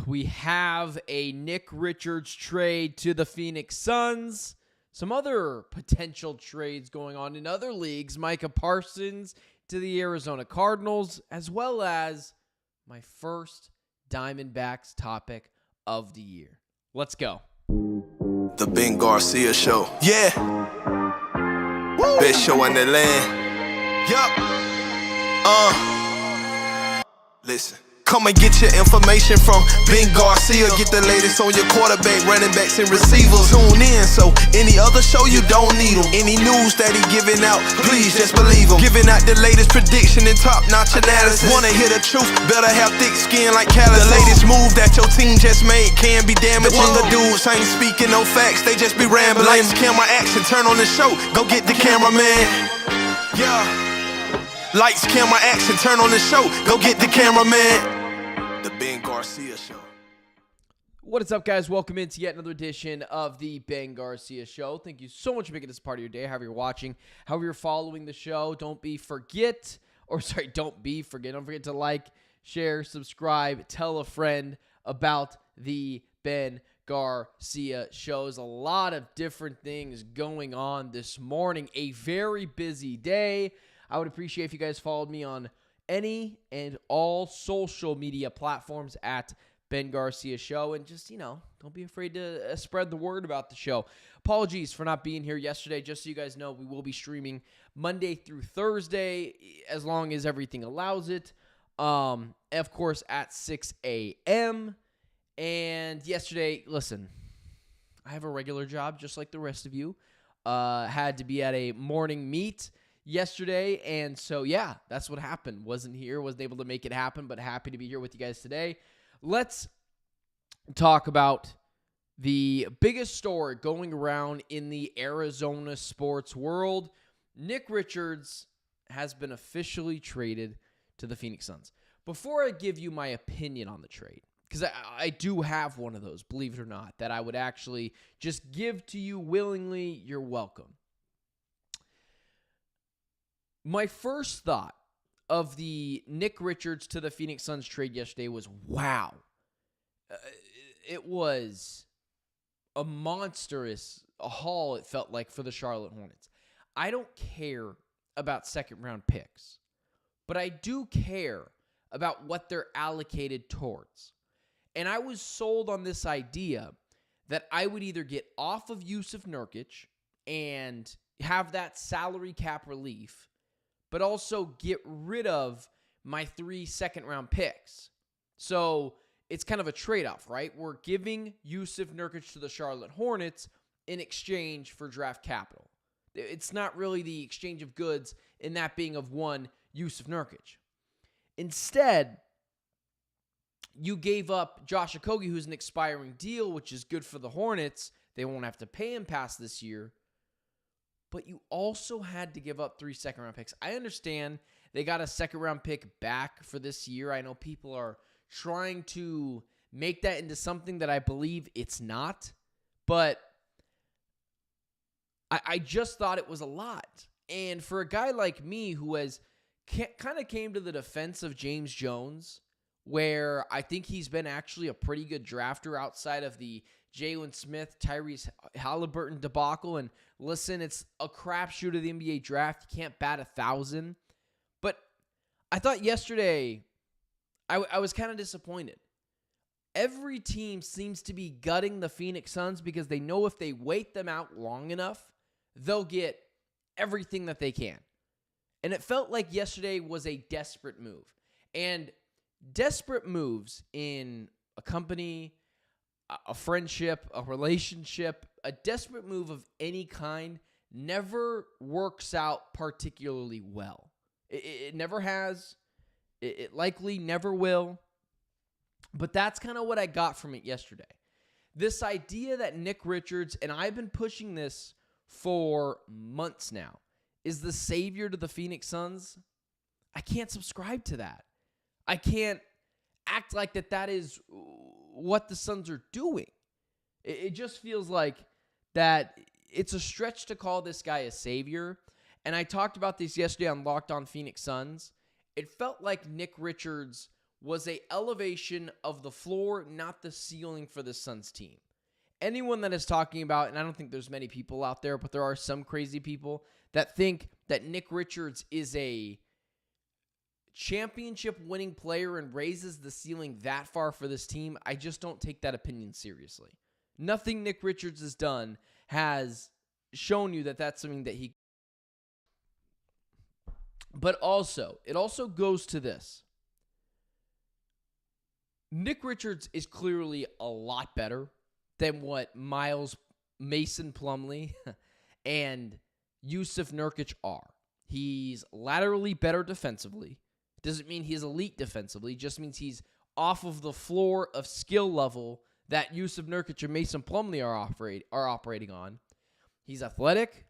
we have a Nick Richards trade to the Phoenix Suns. Some other potential trades going on in other leagues. Micah Parsons to the Arizona Cardinals, as well as my first Diamondbacks topic of the year. Let's go. The Ben Garcia Show. Yeah. Woo. Best show in the land. Yup. Listen. Come and get your information from Ben Garcia. Get the latest on your quarterback, running backs, and receivers. Tune in, so any other show you don't need them. Any news that he giving out, please just believe him. Giving out the latest prediction and top-notch analysis. Wanna hear the truth, better have thick skin like calluses. The latest move that your team just made can be damaging. The dudes ain't speaking no facts, they just be rambling. Lights, camera, action, turn on the show, go get the cameraman. Yeah. Lights, camera, action, turn on the show, go get the cameraman. The Ben Garcia Show. What is up, guys? Welcome into yet another edition of the Ben Garcia Show. Thank you so much for making this part of your day, however you're watching, however you're following the show. Don't forget to like, share, subscribe, tell a friend about the Ben Garcia Show. There's a lot of different things going on this morning. A very busy day. I would appreciate if you guys followed me on any and all social media platforms at Ben Garcia Show. And just, don't be afraid to spread the word about the show. Apologies for not being here yesterday. Just so you guys know, we will be streaming Monday through Thursday as long as everything allows it. Of course, at 6 a.m. And yesterday, listen, I have a regular job just like the rest of you. Had to be at a morning meet yesterday, and so yeah, that's what happened. Wasn't able to make it happen, but happy to be here with you guys today. Let's talk about the biggest story going around in the Arizona sports world. Nick Richards has been officially traded to the Phoenix Suns. Before I give you my opinion on the trade, because I do have one of those, believe it or not, that I would actually just give to you willingly, you're welcome. My first thought of the Nick Richards to the Phoenix Suns trade yesterday was, wow. It was a monstrous haul, it felt like, for the Charlotte Hornets. I don't care about second-round picks, but I do care about what they're allocated towards. And I was sold on this idea that I would either get off of Yusuf Nurkic and have that salary cap relief, but also get rid of my 3 second-round picks. So it's kind of a trade-off, right? We're giving Yusuf Nurkic to the Charlotte Hornets in exchange for draft capital. It's not really the exchange of goods in that being of one Yusuf Nurkic. Instead, you gave up Josh Okogie, who's an expiring deal, which is good for the Hornets. They won't have to pay him past this year. But you also had to give up 3 second-round picks. I understand they got a second-round pick back for this year. I know people are trying to make that into something that I believe it's not. But I just thought it was a lot. And for a guy like me who has kind of came to the defense of James Jones, where I think he's been actually a pretty good drafter outside of the Jalen Smith, Tyrese Halliburton debacle. And listen, it's a crapshoot of the NBA draft. You can't bat 1,000. But I thought yesterday I was kind of disappointed. Every team seems to be gutting the Phoenix Suns because they know if they wait them out long enough, they'll get everything that they can. And it felt like yesterday was a desperate move. And desperate moves in a company, a friendship, a relationship, a desperate move of any kind never works out particularly well. It never has. It likely never will. But that's kind of what I got from it yesterday. This idea that Nick Richards, and I've been pushing this for months now, is the savior to the Phoenix Suns. I can't subscribe to that. I can't act like that is what the Suns are doing. It just feels like that it's a stretch to call this guy a savior. And I talked about this yesterday on Locked On Phoenix Suns. It felt like Nick Richards was a elevation of the floor, not the ceiling for the Suns team. Anyone that is talking about, and I don't think there's many people out there, but there are some crazy people that think that Nick Richards is a championship winning player and raises the ceiling that far for this team, I just don't take that opinion seriously. Nothing Nick Richards has done has shown you that that's something that he... But also, it also goes to this. Nick Richards is clearly a lot better than what Mason Plumlee and Yusuf Nurkic are. He's laterally better defensively. Doesn't mean he's elite defensively. Just means he's off of the floor of skill level that Yusuf Nurkic and Mason Plumlee are operating on. He's athletic.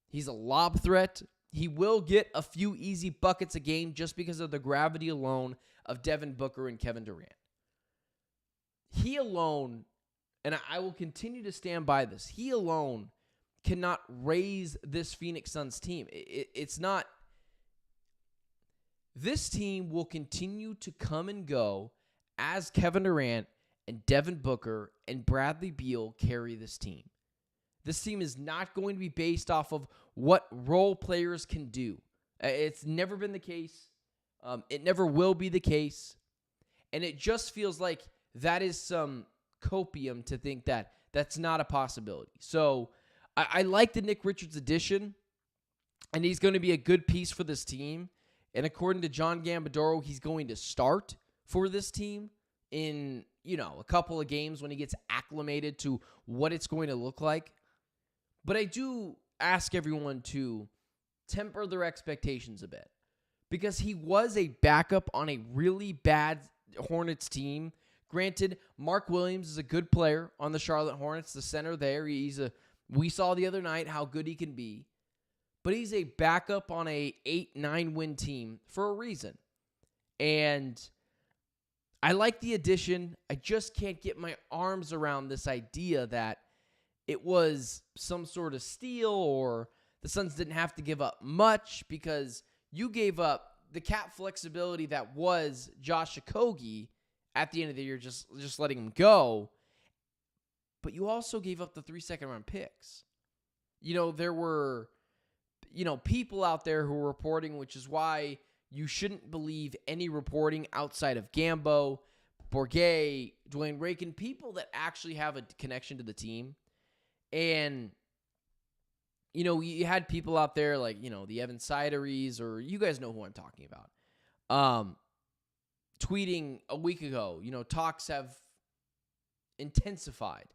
He's a lob threat. He will get a few easy buckets a game just because of the gravity alone of Devin Booker and Kevin Durant. He alone, and I will continue to stand by this, he alone cannot raise this Phoenix Suns team. It's not... This team will continue to come and go as Kevin Durant and Devin Booker and Bradley Beal carry this team. This team is not going to be based off of what role players can do. It's never been the case. It never will be the case. And it just feels like that is some copium to think that that's not a possibility. So I like the Nick Richards addition, and he's going to be a good piece for this team. And according to John Gambadoro, he's going to start for this team in, a couple of games when he gets acclimated to what it's going to look like. But I do ask everyone to temper their expectations a bit, because he was a backup on a really bad Hornets team. Granted, Mark Williams is a good player on the Charlotte Hornets, the center there. We saw the other night how good he can be. But he's a backup on a 8-9 win team for a reason. And I like the addition. I just can't get my arms around this idea that it was some sort of steal or the Suns didn't have to give up much, because you gave up the cap flexibility that was Josh Okogie at the end of the year, just letting him go. But you also gave up the 3 second-round picks. There were... people out there who are reporting, which is why you shouldn't believe any reporting outside of Gambo, Bourget, Dwayne Rakin, people that actually have a connection to the team. And, you had people out there like, the Evan Sideries, or you guys know who I'm talking about, tweeting a week ago, talks have intensified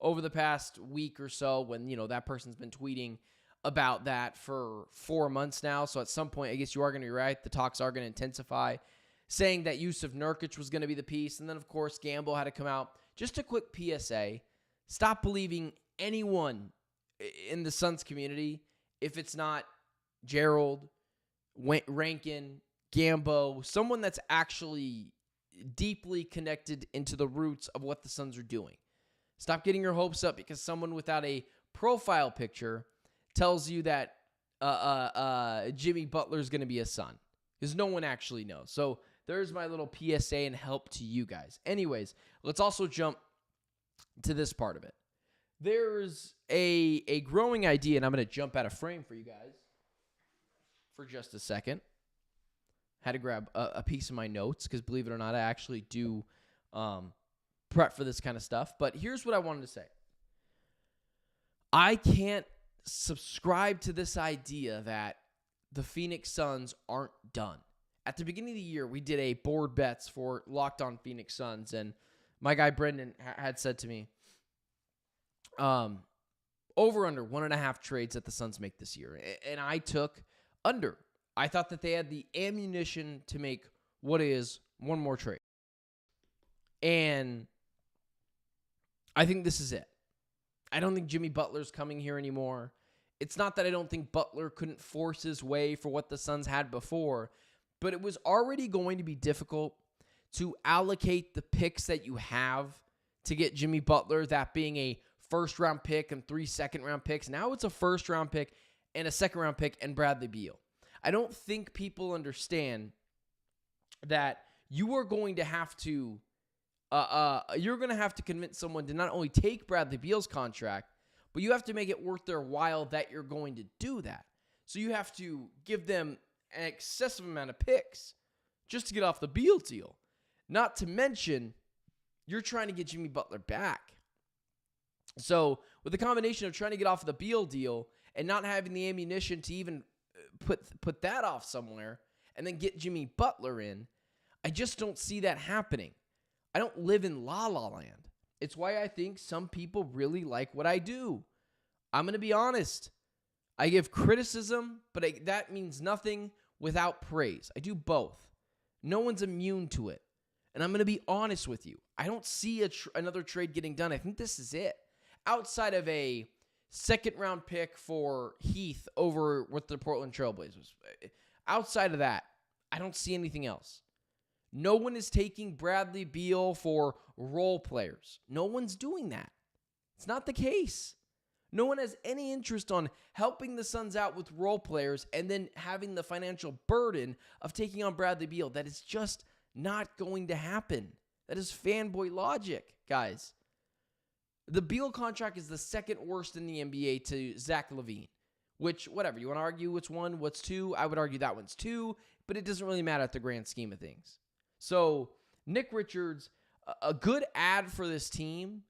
over the past week or so when, that person's been tweeting about that for 4 months now. So at some point, I guess you are going to be right. The talks are going to intensify, saying that Yusuf Nurkic was going to be the piece. And then, of course, Gamble had to come out. Just a quick PSA. Stop believing anyone in the Suns community if it's not Gerald, Rankin, Gambo, someone that's actually deeply connected into the roots of what the Suns are doing. Stop getting your hopes up because someone without a profile picture tells you that Jimmy Butler is going to be a Sun, because no one actually knows. So there's my little PSA and help to you guys. Anyways, let's also jump to this part of it. There's a growing idea, and I'm going to jump out of frame for you guys for just a second. Had to grab a piece of my notes because, believe it or not, I actually do prep for this kind of stuff. But here's what I wanted to say. I can't subscribe to this idea that the Phoenix Suns aren't done. At the beginning of the year, we did a board bets for Locked On Phoenix Suns, and my guy Brendan had said to me, over under 1.5 trades that the Suns make this year. And I took under. I thought that they had the ammunition to make what is one more trade. And I think this is it. I don't think Jimmy Butler's coming here anymore. It's not that I don't think Butler couldn't force his way for what the Suns had before, but it was already going to be difficult to allocate the picks that you have to get Jimmy Butler, that being a first-round pick and 3 second-round picks. Now it's a first-round pick and a second-round pick and Bradley Beal. I don't think people understand that you are going to have to convince someone to not only take Bradley Beal's contract, but you have to make it worth their while that you're going to do that. So you have to give them an excessive amount of picks just to get off the Beal deal. Not to mention, you're trying to get Jimmy Butler back. So with the combination of trying to get off the Beal deal and not having the ammunition to even put that off somewhere and then get Jimmy Butler in, I just don't see that happening. I don't live in La La Land. It's why I think some people really like what I do. I'm going to be honest. I give criticism, but that means nothing without praise. I do both. No one's immune to it. And I'm going to be honest with you. I don't see another trade getting done. I think this is it. Outside of a second-round pick for Heath over with the Portland Trailblazers. Outside of that, I don't see anything else. No one is taking Bradley Beal for role players. No one's doing that. It's not the case. No one has any interest on helping the Suns out with role players and then having the financial burden of taking on Bradley Beal. That is just not going to happen. That is fanboy logic, guys. The Beal contract is the second worst in the NBA to Zach LaVine, which, whatever, you want to argue which one, what's two? I would argue that one's two, but it doesn't really matter at the grand scheme of things. So, Nick Richards, a good ad for this team.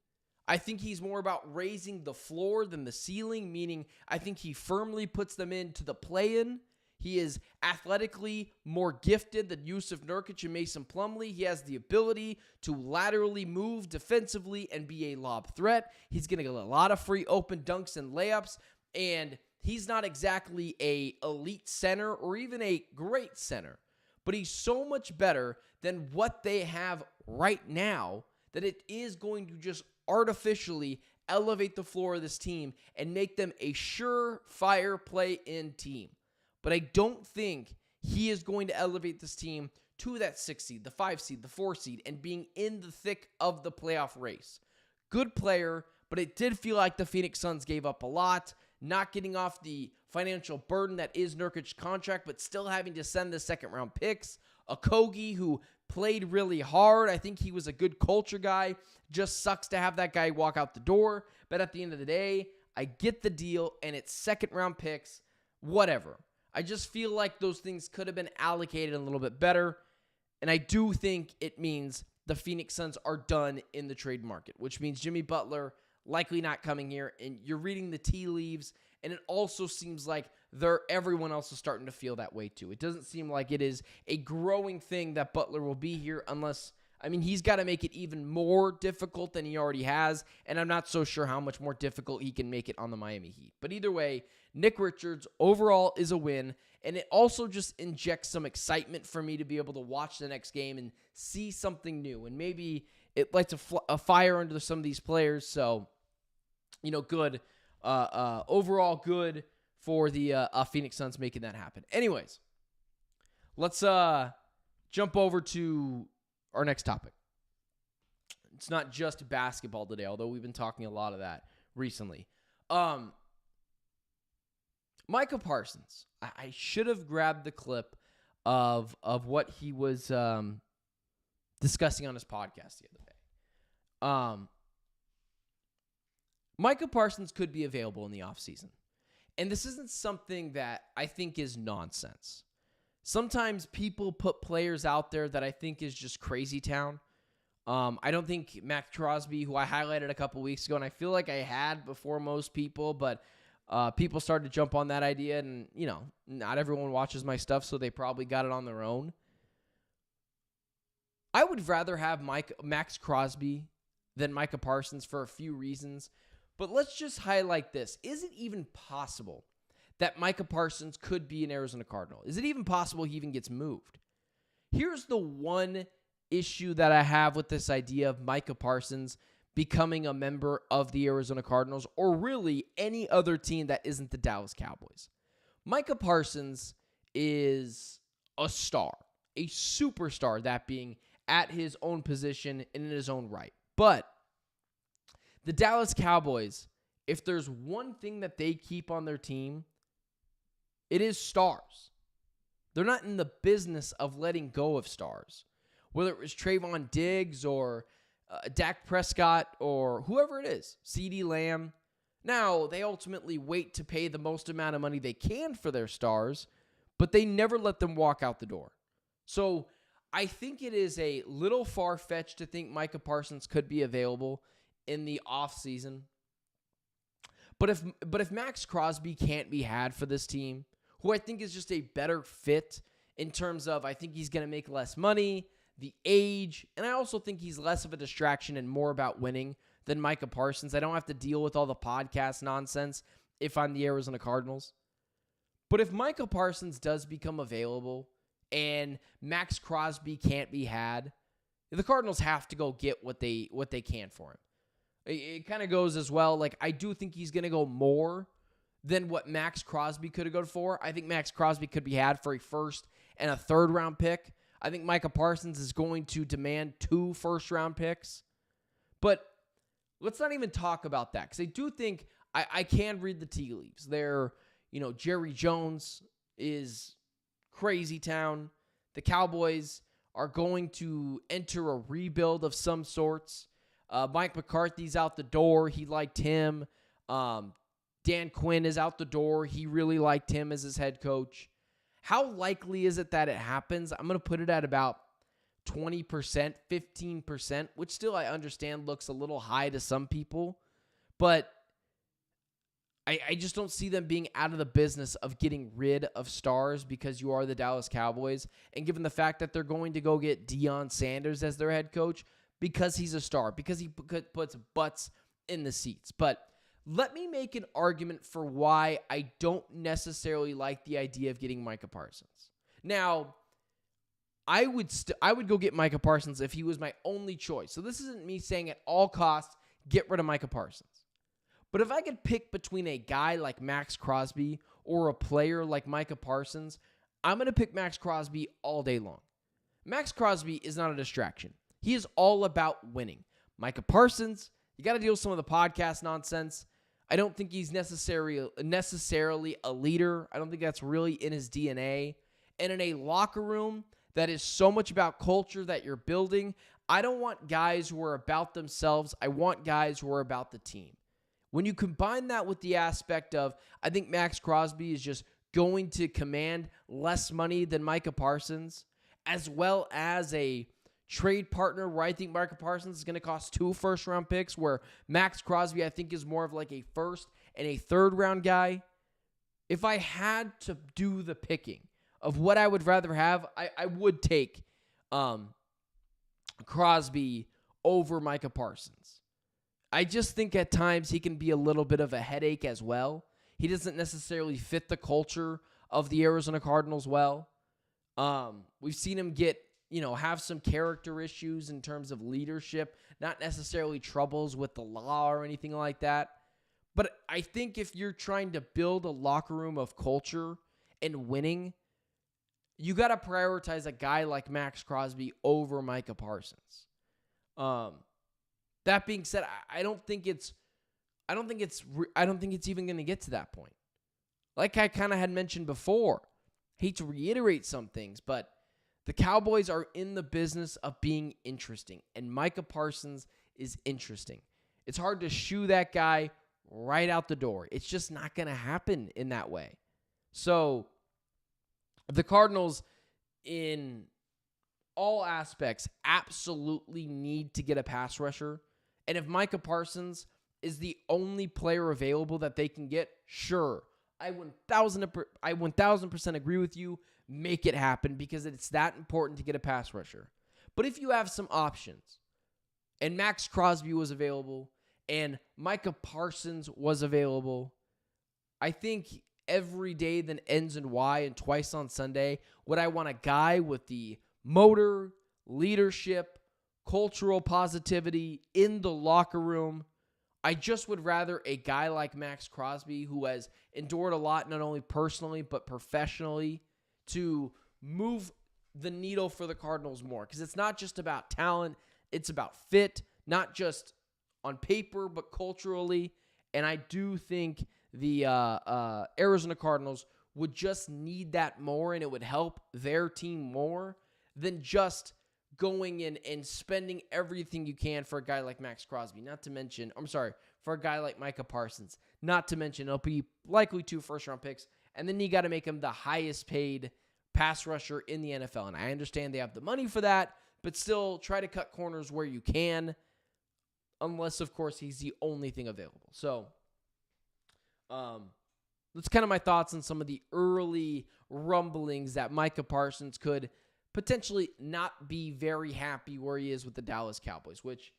I think he's more about raising the floor than the ceiling, meaning I think he firmly puts them into the play-in. He is athletically more gifted than Yusuf Nurkic and Mason Plumlee. He has the ability to laterally move defensively and be a lob threat. He's going to get a lot of free open dunks and layups, and he's not exactly a elite center or even a great center, but he's so much better than what they have right now that it is going to just artificially elevate the floor of this team and make them a surefire play-in team. But I don't think he is going to elevate this team to that 6 seed, the 5 seed, the 4 seed, and being in the thick of the playoff race. Good player, but it did feel like the Phoenix Suns gave up a lot, not getting off the financial burden that is Nurkic's contract, but still having to send the second-round picks. Okogie, who played really hard. I think he was a good culture guy. Just sucks to have that guy walk out the door. But at the end of the day, I get the deal, and it's second-round picks, whatever. I just feel like those things could have been allocated a little bit better. And I do think it means the Phoenix Suns are done in the trade market, which means Jimmy Butler likely not coming here. And you're reading the tea leaves, and it also seems like everyone else is starting to feel that way too. It doesn't seem like it is a growing thing that Butler will be here unless, he's got to make it even more difficult than he already has, and I'm not so sure how much more difficult he can make it on the Miami Heat. But either way, Nick Richards overall is a win, and it also just injects some excitement for me to be able to watch the next game and see something new, and maybe it lights a fire under some of these players, so, good. Overall good for the Phoenix Suns making that happen. Anyways, let's jump over to our next topic. It's not just basketball today, although we've been talking a lot of that recently. Micah Parsons. I should have grabbed the clip of what he was discussing on his podcast the other day. Micah Parsons could be available in the offseason. And this isn't something that I think is nonsense. Sometimes people put players out there that I think is just crazy town. I don't think Max Crosby, who I highlighted a couple weeks ago, and I feel like I had before most people, but people started to jump on that idea, and, not everyone watches my stuff, so they probably got it on their own. I would rather have Max Crosby than Micah Parsons for a few reasons. But let's just highlight this. Is it even possible that Micah Parsons could be an Arizona Cardinal? Is it even possible he even gets moved? Here's the one issue that I have with this idea of Micah Parsons becoming a member of the Arizona Cardinals, or really any other team that isn't the Dallas Cowboys. Micah Parsons is a star, a superstar, that being at his own position and in his own right. But the Dallas Cowboys, if there's one thing that they keep on their team, it is stars. They're not in the business of letting go of stars. whether it was Trayvon Diggs or Dak Prescott or whoever it is, CeeDee Lamb. Now, they ultimately wait to pay the most amount of money they can for their stars, but they never let them walk out the door. So I think it is a little far-fetched to think Micah Parsons could be available in the offseason. But if Max Crosby can't be had for this team, who I think is just a better fit in terms of I think he's going to make less money, the age, and I also think he's less of a distraction and more about winning than Micah Parsons. I don't have to deal with all the podcast nonsense if I'm the Arizona Cardinals. But if Micah Parsons does become available and Max Crosby can't be had, the Cardinals have to go get what they can for him. It kind of goes as well. Like, I do think he's going to go more than what Max Crosby could have gone for. I think Max Crosby could be had for a first and a third round pick. I think Micah Parsons is going to demand 2 first-round picks. But let's not even talk about that, because I do think I can read the tea leaves. Jerry Jones is crazy town. The Cowboys are going to enter a rebuild of some sorts. Mike McCarthy's out the door. He liked him. Dan Quinn is out the door. He really liked him as his head coach. How likely is it that it happens? I'm going to put it at about 20%, 15%, which still I understand looks a little high to some people. But I just don't see them being out of the business of getting rid of stars because you are the Dallas Cowboys. And given the fact that they're going to go get Deion Sanders as their head coach because he's a star, because he puts butts in the seats. But let me make an argument for why I don't necessarily like the idea of getting Micah Parsons. Now, I would go get Micah Parsons if he was my only choice. So this isn't me saying at all costs, get rid of Micah Parsons. But if I could pick between a guy like Max Crosby or a player like Micah Parsons, I'm going to pick Max Crosby all day long. Max Crosby is not a distraction. He is all about winning. Micah Parsons, you got to deal with some of the podcast nonsense. I don't think he's necessarily a leader. I don't think that's really in his DNA. And in a locker room that is so much about culture that you're building, I don't want guys who are about themselves. I want guys who are about the team. When you combine that with the aspect of, I think Max Crosby is just going to command less money than Micah Parsons, as well as a trade partner where I think Micah Parsons is going to cost 2 first-round picks, where Max Crosby, I think, is more of like a first and a third-round guy. If I had to do the picking of what I would rather have, I would take Crosby over Micah Parsons. I just think at times he can be a little bit of a headache as well. He doesn't necessarily fit the culture of the Arizona Cardinals well. We've seen him have some character issues in terms of leadership, not necessarily troubles with the law or anything like that. But I think if you're trying to build a locker room of culture and winning, you got to prioritize a guy like Max Crosby over Micah Parsons. That being said, I don't think it's even going to get to that point. Like I kind of had mentioned before, hate to reiterate some things, but the Cowboys are in the business of being interesting, and Micah Parsons is interesting. It's hard to shoo that guy right out the door. It's just not going to happen in that way. So the Cardinals, in all aspects, absolutely need to get a pass rusher. And if Micah Parsons is the only player available that they can get, sure, I 1,000% agree with you. Make it happen because it's that important to get a pass rusher. But if you have some options, and Max Crosby was available, and Micah Parsons was available, I think every day that ends in Y and twice on Sunday, would I want a guy with the motor, leadership, cultural positivity in the locker room. I just would rather a guy like Max Crosby, who has endured a lot, not only personally, but professionally, to move the needle for the Cardinals more. Because it's not just about talent, it's about fit, not just on paper, but culturally. And I do think the Arizona Cardinals would just need that more, and it would help their team more than just going in and spending everything you can for a guy like Max Crosby, for a guy like Micah Parsons, not to mention it'll be likely 2 first-round picks, and then you got to make him the highest paid pass rusher in the NFL. And I understand they have the money for that, but still try to cut corners where you can, unless, of course, he's the only thing available. So that's kind of my thoughts on some of the early rumblings that Micah Parsons could potentially not be very happy where he is with the Dallas Cowboys, which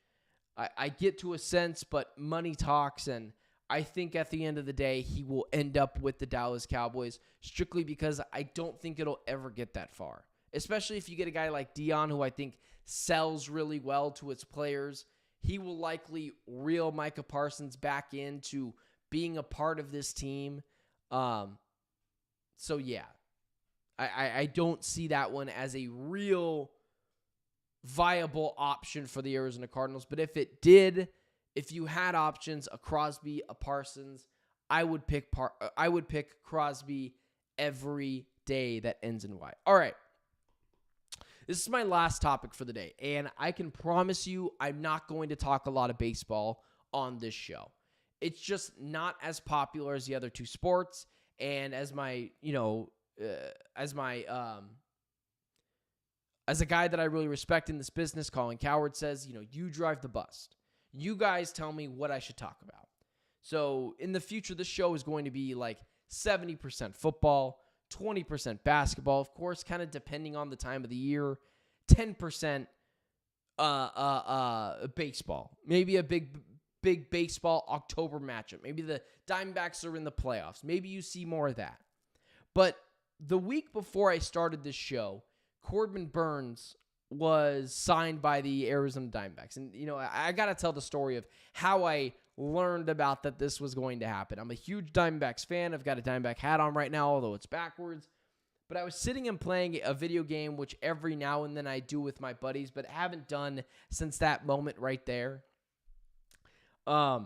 I get to a sense, but money talks, and I think at the end of the day, he will end up with the Dallas Cowboys strictly because I don't think it'll ever get that far, especially if you get a guy like Dion, who I think sells really well to its players. He will likely reel Micah Parsons back into being a part of this team. So, yeah, I don't see that one as a real viable option for the Arizona Cardinals. But if it did, if you had options, a Crosby, a Parsons, I would pick Crosby every day that ends in Y. All right. This is my last topic for the day, and I can promise you I'm not going to talk a lot of baseball on this show. It's just not as popular as the other 2 sports, and as as a guy that I really respect in this business, Colin Cowherd, says, you drive the bus. You guys tell me what I should talk about. So in the future, this show is going to be like 70% football, 20% basketball, of course, kind of depending on the time of the year, 10% baseball. Maybe a big baseball October matchup. Maybe the Diamondbacks are in the playoffs. Maybe you see more of that. But the week before I started this show, Corbin Burnes was signed by the Arizona Diamondbacks. And, I got to tell the story of how I learned about that this was going to happen. I'm a huge Diamondbacks fan. I've got a Diamondback hat on right now, although it's backwards. But I was sitting and playing a video game, which every now and then I do with my buddies, but haven't done since that moment right there. I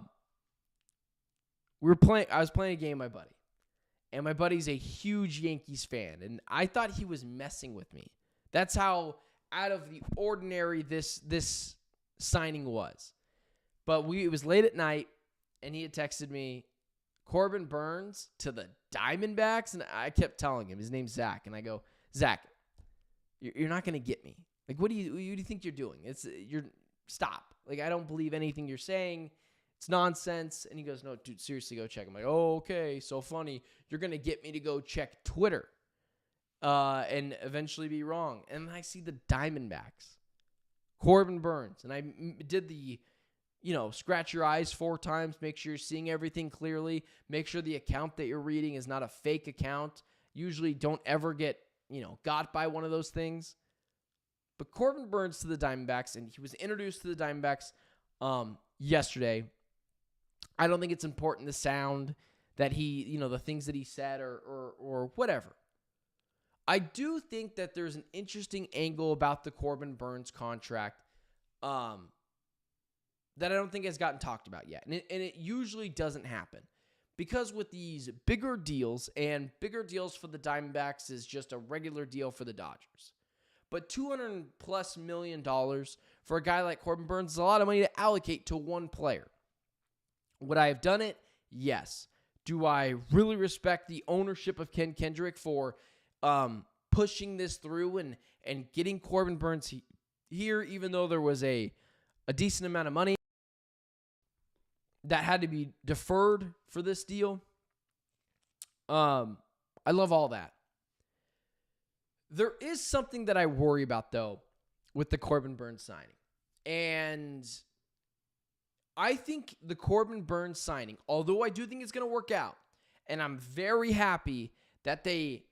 was playing a game with my buddy. And my buddy's a huge Yankees fan. And I thought he was messing with me. That's how out of the ordinary this signing was. But it was late at night, and he had texted me, Corbin Burnes to the Diamondbacks? And I kept telling him, his name's Zach. And I go, Zach, you're not going to get me. Like, what do you think you're doing? Stop. Like, I don't believe anything you're saying. It's nonsense. And he goes, no, dude, seriously, go check. I'm like, oh, okay, so funny. You're going to get me to go check Twitter and eventually be wrong. And I see the Diamondbacks, Corbin Burnes. And I did the, scratch your eyes 4 times, make sure you're seeing everything clearly, make sure the account that you're reading is not a fake account. Usually don't ever get, got by one of those things. But Corbin Burnes to the Diamondbacks, and he was introduced to the Diamondbacks yesterday. I don't think it's important the sound that he, the things that he said or whatever. I do think that there's an interesting angle about the Corbin Burnes contract that I don't think has gotten talked about yet. And it usually doesn't happen. Because with these bigger deals, and bigger deals for the Diamondbacks is just a regular deal for the Dodgers. But $200+ million for a guy like Corbin Burnes is a lot of money to allocate to one player. Would I have done it? Yes. Do I really respect the ownership of Ken Kendrick for pushing this through and getting Corbin Burnes here, even though there was a decent amount of money that had to be deferred for this deal? I love all that. There is something that I worry about, though, with the Corbin Burnes signing. And I think the Corbin Burnes signing, although I do think it's going to work out, and I'm very happy that they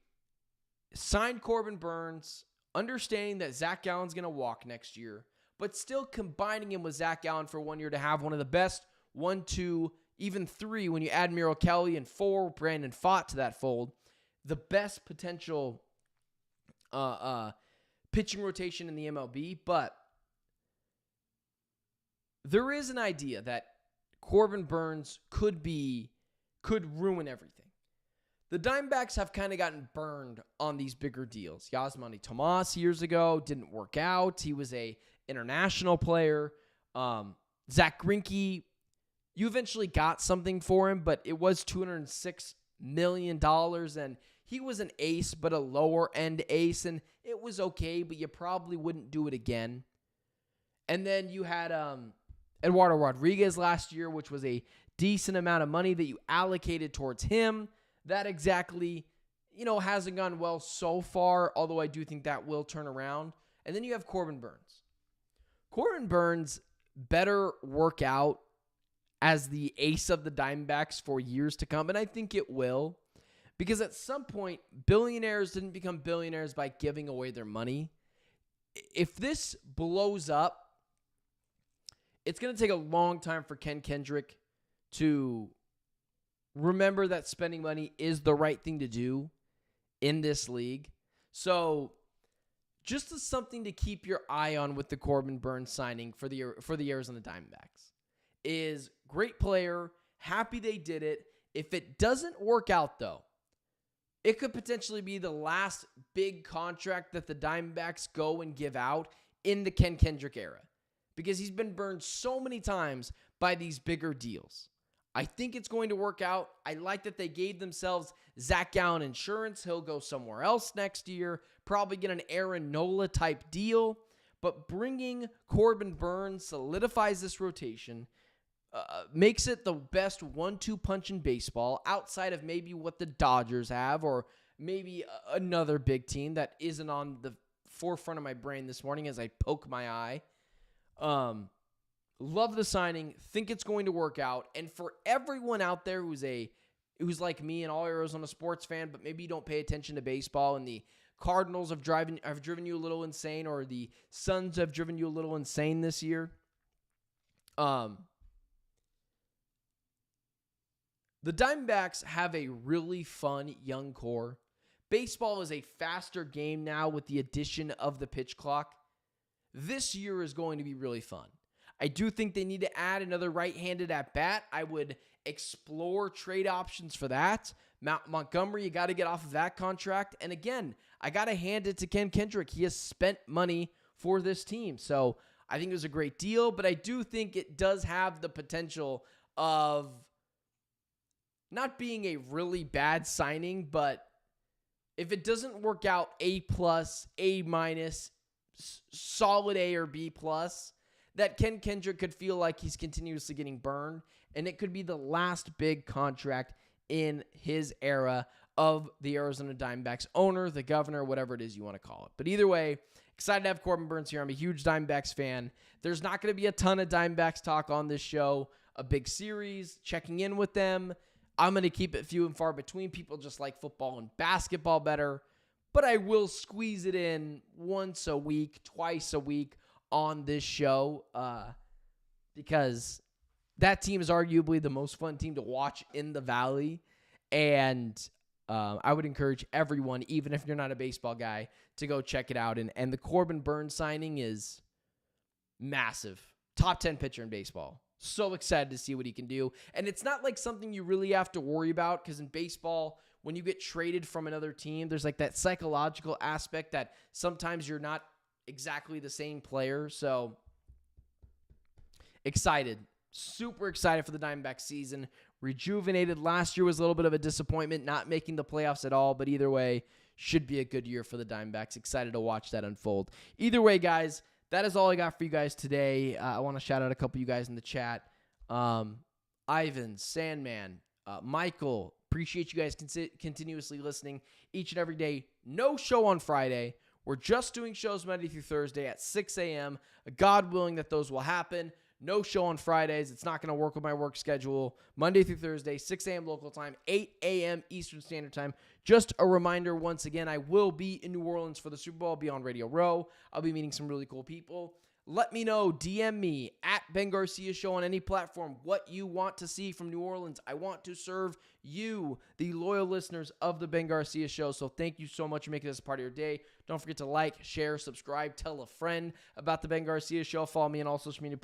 signed Corbin Burnes, understanding that Zach Gallen's going to walk next year, but still combining him with Zach Gallen for 1 year to have one of the best 1, 2, even 3, when you add Merrill Kelly, and 4, Brandon Pfaadt to that fold, the best potential pitching rotation in the MLB. But there is an idea that Corbin Burnes could ruin everything. The Diamondbacks have kind of gotten burned on these bigger deals. Yasmani Tomas years ago didn't work out. He was a international player. Zach Greinke, you eventually got something for him, but it was $206 million, and he was an ace, but a lower-end ace, and it was okay, but you probably wouldn't do it again. And then you had Eduardo Rodriguez last year, which was a decent amount of money that you allocated towards him. That exactly, hasn't gone well so far, although I do think that will turn around. And then you have Corbin Burnes. Corbin Burnes better work out as the ace of the Diamondbacks for years to come, and I think it will. Because at some point, billionaires didn't become billionaires by giving away their money. If this blows up, it's going to take a long time for Ken Kendrick to remember that spending money is the right thing to do in this league. So just as something to keep your eye on with the Corbin Burnes signing for the Arizona Diamondbacks is great player, happy they did it. If it doesn't work out, though, it could potentially be the last big contract that the Diamondbacks go and give out in the Ken Kendrick era because he's been burned so many times by these bigger deals. I think it's going to work out. I like that they gave themselves Zach Gallen insurance. He'll go somewhere else next year, probably get an Aaron Nola type deal. But bringing Corbin Burnes solidifies this rotation, makes it the best 1-2 punch in baseball outside of maybe what the Dodgers have or maybe another big team that isn't on the forefront of my brain this morning as I poke my eye. Love the signing. Think it's going to work out. And for everyone out there who's like me, an all Arizona sports fan, but maybe you don't pay attention to baseball and the Cardinals have driven you a little insane, or the Suns have driven you a little insane this year. The Diamondbacks have a really fun young core. Baseball is a faster game now with the addition of the pitch clock. This year is going to be really fun. I do think they need to add another right-handed at-bat. I would explore trade options for that. Montgomery, you got to get off of that contract. And again, I got to hand it to Ken Kendrick. He has spent money for this team. So I think it was a great deal, but I do think it does have the potential of not being a really bad signing, but if it doesn't work out, A+, A-, solid A or B+, that Ken Kendrick could feel like he's continuously getting burned, and it could be the last big contract in his era of the Arizona Diamondbacks owner, the governor, whatever it is you want to call it. But either way, excited to have Corbin Burnes here. I'm a huge Diamondbacks fan. There's not going to be a ton of Diamondbacks talk on this show, a big series, checking in with them. I'm going to keep it few and far between. People just like football and basketball better, but I will squeeze it in once a week, twice a week on this show because that team is arguably the most fun team to watch in the Valley. And I would encourage everyone, even if you're not a baseball guy, to go check it out. And the Corbin Burnes signing is massive. Top 10 pitcher in baseball. So excited to see what he can do. And it's not like something you really have to worry about because in baseball, when you get traded from another team, there's like that psychological aspect that sometimes you're not exactly the same player. So excited. Super excited for the Diamondbacks season. Rejuvenated. Last year was a little bit of a disappointment, not making the playoffs at all. But either way, should be a good year for the Diamondbacks. Excited to watch that unfold. Either way, guys, that is all I got for you guys today. I want to shout out a couple of you guys in the chat. Ivan, Sandman, Michael, appreciate you guys continuously listening each and every day. No show on Friday. We're just doing shows Monday through Thursday at 6 a.m. God willing that those will happen. No show on Fridays. It's not going to work with my work schedule. Monday through Thursday, 6 a.m. local time, 8 a.m. Eastern Standard Time. Just a reminder, once again, I will be in New Orleans for the Super Bowl. I'll be on Radio Row. I'll be meeting some really cool people. Let me know, DM me, at Ben Garcia Show on any platform, what you want to see from New Orleans. I want to serve you, the loyal listeners of the Ben Garcia Show. So thank you so much for making this a part of your day. Don't forget to like, share, subscribe, tell a friend about the Ben Garcia Show. Follow me on all social media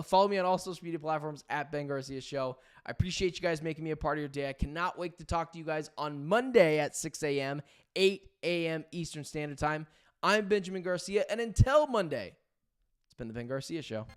Follow me on all social media platforms at Ben Garcia Show. I appreciate you guys making me a part of your day. I cannot wait to talk to you guys on Monday at 6 a.m., 8 a.m. Eastern Standard Time. I'm Benjamin Garcia, and until Monday, it's been the Ben Garcia Show.